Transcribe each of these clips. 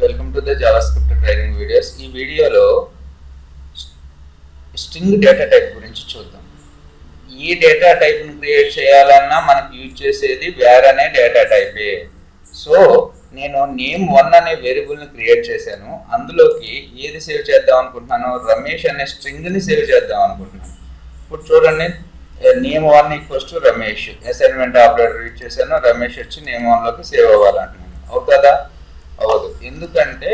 Welcome to the JavaScript training videos. ఈ వీడియోలో string data type గురించి చూద్దాం. ఈ డేటా టైప్ను క్రియేట్ చేయాలన్నా మనకు యూజ్ చేసేది వేర్ అనే డేటా టైపే. సో నేను నేమ్1 అనే వేరియబుల్ని క్రియేట్ చేశాను. అందులోకి ఏది సేవ్ చేద్దాం అనుకుంటున్నాను? రమేష్ అనే స్ట్రింగ్ని సేవ్ చేద్దాం అనుకుంటున్నాను. ఇప్పుడు చూడండి, name one equals to Ramesh. Assignment operator use చేశాను. రమేష్ వచ్చి నేమ్1లోకి సేవ్ అవ్వాలంటున్నాను. అవుతుందా? అవదు. ఎందుకంటే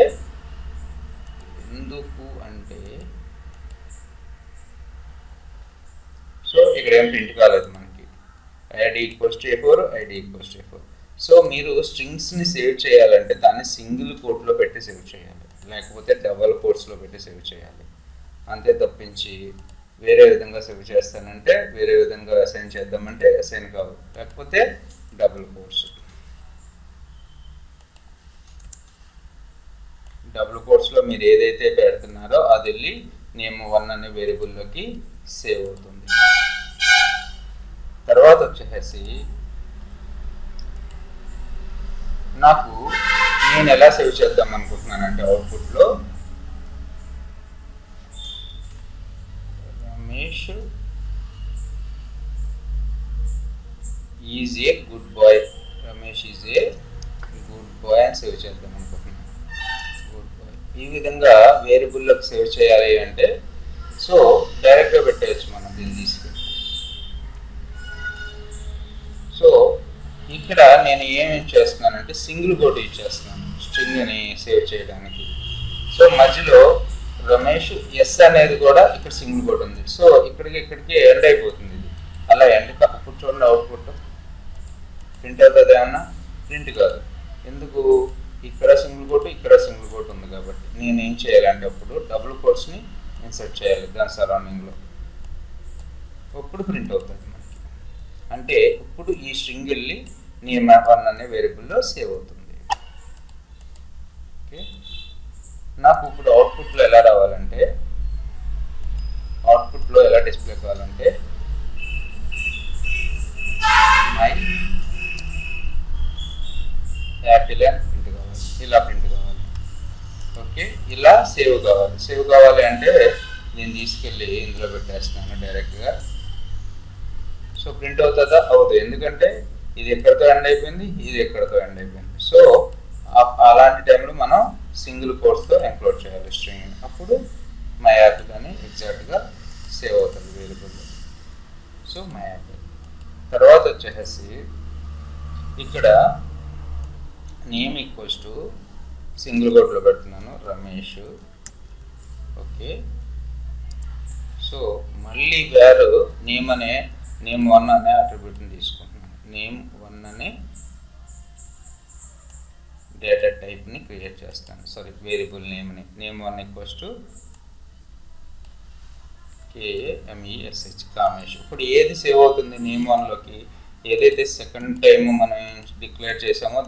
సో ఇక్కడ ఏం ప్రింట్ కాలేదు మనకి. ID equals to A4, ID equals to A4. So మీరు స్ట్రింగ్స్ని సేవ్ చేయాలంటే దాన్ని సింగిల్ కోట్లో పెట్టి సేవ్ చేయాలి, లేకపోతే డబల్ కోట్స్లో పెట్టి సేవ్ చేయాలి. అంతే తప్పించి వేరే విధంగా సేవ్ చేస్తానంటే వేరే విధంగా అసైన్ చేద్దామంటే అసైన్ కాదు, లేకపోతే డబుల్ కోట్స్. డబుల్ కోట్స్లో మీరు ఏదైతే పెడుతున్నారో అది వెళ్ళి నేమ్1 అనే వేరియబుల్లోకి సేవ్ అవుతుంది. తర్వాత వచ్చేసి నాకు నేను ఎలా సేవ్ చేద్దాం అనుకుంటున్నానంటే అవుట్పుట్లో Ramesh is a good boy, Ramesh is a good boy అని సేవ్ చేద్దాం అనుకుంటున్నాను. గుడ్ బాయ్ ఈ విధంగా వేరియబుల్లోకి సేవ్ చేయాలి అంటే సో డైరెక్ట్గా పెట్టేయచ్చు మనం దీన్ని తీసుకెళ్ళి. సో ఇక్కడ నేను ఏమి చేస్తున్నానంటే సింగిల్ కోట్ యూజ్ చేస్తున్నాను స్ట్రింగ్ని సేవ్ చేయడానికి. సో మధ్యలో రమేష్ ఎస్ అనేది కూడా ఇక్కడ సింగిల్ కోట్ ఉంది. సో ఇక్కడికి ఎండ్ అయిపోతుంది ఇది. అలా ఎండ్ అప్పుడు చూడండి, అవుట్పుట్ ప్రింట్ అవుతుంది ఏమన్నా? ప్రింట్ కాదు. ఎందుకు? ఇక్కడ సింగిల్ కోట్ ఇక్కడ సింగిల్ కోట్ ఉంది కాబట్టి నేను ఏం చేయాలంటే అప్పుడు డబుల్ కోట్స్ని ఇన్సర్ట్ చేయాలి దాని సరౌండింగ్లో. అప్పుడు ప్రింట్ అవుతుంది మనకి. అంటే ఇప్పుడు ఈ స్ట్రింగ్ వెళ్ళి నేమ్1 అనే వేరియబుల్లో సేవ్ అవుతుంది. ఓకే, నాకు ఇప్పుడు అవుట్పుట్లో ఎలా రావాలంటే, అవుట్పుట్లో ఎలా డిస్ప్లే కావాలంటే మై యాపిల్ అని ప్రింట్ కావాలి, ఇలా ప్రింట్ కావాలి. ఓకే, ఇలా సేవ్ కావాలి. సేవ్ కావాలి అంటే నేను తీసుకెళ్ళి ఇందులో పెట్టేస్తున్నాను డైరెక్ట్గా. సో ప్రింట్ అవుతుందా? అవుతుంది. ఎందుకంటే ఇది ఎక్కడితో ఎండ్ అయిపోయింది, ఇది ఎక్కడితో ఎండ్ అయిపోయింది. సో అలాంటి టైంలో మనం సింగిల్ కోట్స్తో ఎంక్లోడ్ చేయాలి స్ట్రింగ్. అప్పుడు మై యాపిల్ అని ఎగ్జాక్ట్గా సేవ్ అవుతుంది వేరియబుల్లో. So my Apple. తర్వాత వచ్చేసి ఇక్కడ నేమ్ ఈక్వల్స్ టు సింగిల్ కోట్లో పెడుతున్నాను రమేష్. ఓకే, సో మళ్ళీ వేరు నేమ్1 అనే అట్రిబ్యూట్ని తీసుకుంటున్నాను. నేమ్1 అనే డేటా టైప్ని క్రియేట్ చేస్తాను. సారీ, వేరియబుల్ నేమ్ని name one equals to KAMESH Kamesh. ఇప్పుడు ఏది సేవ్ అవుతుంది నేమ్1లోకి? ఏదైతే సెకండ్ టైం మనం డిక్లేర్ చేసామో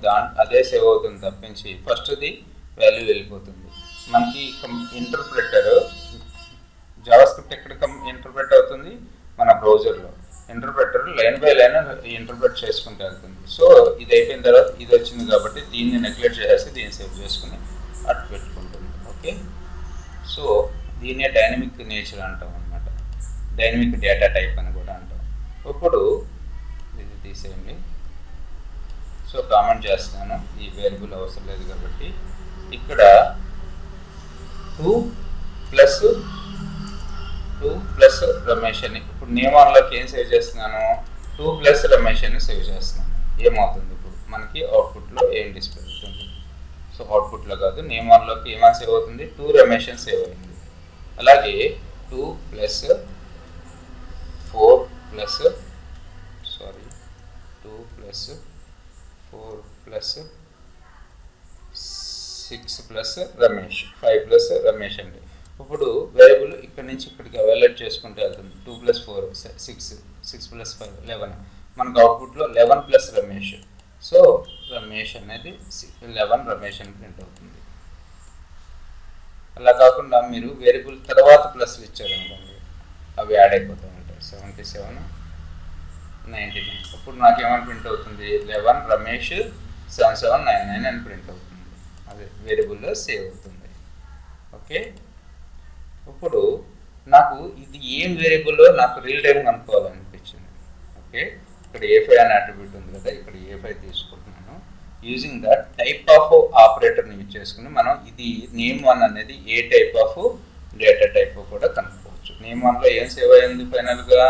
అదే సేవ్ అవుతుంది తప్పించి ఫస్ట్ది వాల్యూ వెళ్ళిపోతుంది. మనకి ఇంటర్ప్రెటర్ జావాస్క్రిప్ట్ ఎక్కడ ఇంటర్ప్రెట్ అవుతుంది? మన బ్రౌజర్లో. Interpreter line by line interpret చేసుకుంటూ వెళ్తుంది. సో ఇది అయిపోయిన తర్వాత ఇది వచ్చింది కాబట్టి దీన్ని నెగ్లెక్ట్ చేసేసి దీన్ని సేవ్ చేసుకుని అటు పెట్టుకుంటుంది. ఓకే, సో దీన్నే డైనమిక్ నేచర్ అంటాం అనమాట. డైనమిక్ డేటా టైప్ అని కూడా అంటాం. ఇప్పుడు ఇది తీసేయండి. సో కామెంట్ చేస్తున్నాను, ఈ వేరియబుల్ అవసరం లేదు కాబట్టి. ఇక్కడ 2 ప్లస్ రమేష్ అని ఇప్పుడు నేమ్1లోకి ఏం సేవ్ చేస్తున్నాను? 2 ప్లస్ రమేష్ అని సేవ్ చేస్తున్నాను. ఏమవుతుంది ఇప్పుడు మనకి అవుట్పుట్లో ఏం డిస్ప్లే అవుతుంది? సో అవుట్పుట్లో కాదు, నేమ్1లోకి ఏమని సేవ్ అవుతుంది? 2 రమేష్ అని సేవ్ అయింది. అలాగే 2 plus 4 plus 6 plus Ramesh, 5 plus Ramesh అండి. ఇప్పుడు వేరియబుల్ ఇక్కడ నుంచి ఇక్కడికి ఎవాల్యుయేట్ చేసుకుంటూ వెళ్తుంది. 2 ప్లస్ 4 6 ప్లస్ 5 11. మనకు అవుట్పుట్లో 11 ప్లస్ రమేష్. సో రమేష్ అనేది 11 రమేష్ అని ప్రింట్ అవుతుంది. అలా కాకుండా మీరు వేరియబుల్ తర్వాత ప్లస్లు ఇచ్చారనుకోండి, అవి యాడ్ అయిపోతూ ఉంటాయి. 77 99. ఇప్పుడు నాకేమని ప్రింట్ అవుతుంది? 11 రమేష్ 7799 అని ప్రింట్ అవుతుంది. అదే వేరియబుల్లో సేవ్ అవుతుంది. ఓకే, ఇప్పుడు నాకు ఇది ఏం వేరియబుల్లో నాకు రియల్ టైం కనుక్కోవాలనిపించింది. ఓకే, ఇక్కడ A5 అనే అట్రిబ్యూట్ ఉంది కదా, ఇక్కడ A5 తీసుకుంటున్నాను. యూజింగ్ ద టైప్ ఆఫ్ ఆపరేటర్ని యూజ్ చేసుకుని మనం ఇది నేమ్1 అనేది ఏ టైప్ ఆఫ్ డేటా టైప్ కూడా కనుక్కోవచ్చు. నేమ్1లో ఏం సేవ్ అయింది ఫైనల్గా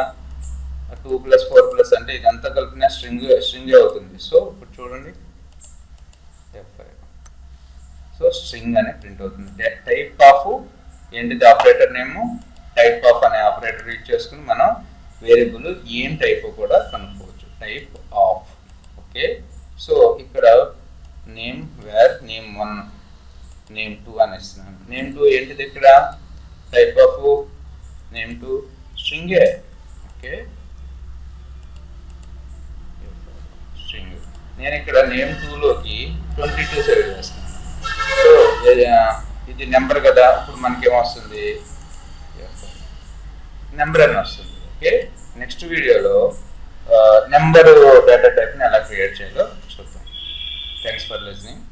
2 + 4 + అంటే ఇదంతా కలిపిన స్ట్రింగ్ అవుతుంది. సో ఇప్పుడు చూడండి F5, సో స్ట్రింగ్ అనే ప్రింట్ అవుతుంది. టైప్ ఆఫ్ ఏంటిది ఆపరేటర్ నేమ్, టైప్ ఆఫ్ అనే ఆపరేటర్ యూజ్ చేసుకుని మనం వేరియబుల్ ఏం టైప్ కూడా కనుక్కోవచ్చు, టైప్ ఆఫ్. ఓకే, సో ఇక్కడ నేమ్ వేర్ నేమ్1 నేమ్2 అని ఇస్తున్నాను. నేమ్2 ఏంటిది, ఇక్కడ టైప్ ఆఫ్ నేమ్2 స్ట్రింగే. Okay, string. నేను ఇక్కడ నేమ్2లోకి 22 సేవ్ చేస్తాను. సో ఇది నెంబర్ కదా, ఇప్పుడు మనకి ఏమొస్తుంది, నెంబర్ అని వస్తుంది. ఓకే, నెక్స్ట్ వీడియోలో నెంబర్ డేటా టైప్ని ఎలా క్రియేట్ చేయాలో చూద్దాం. Thanks for listening.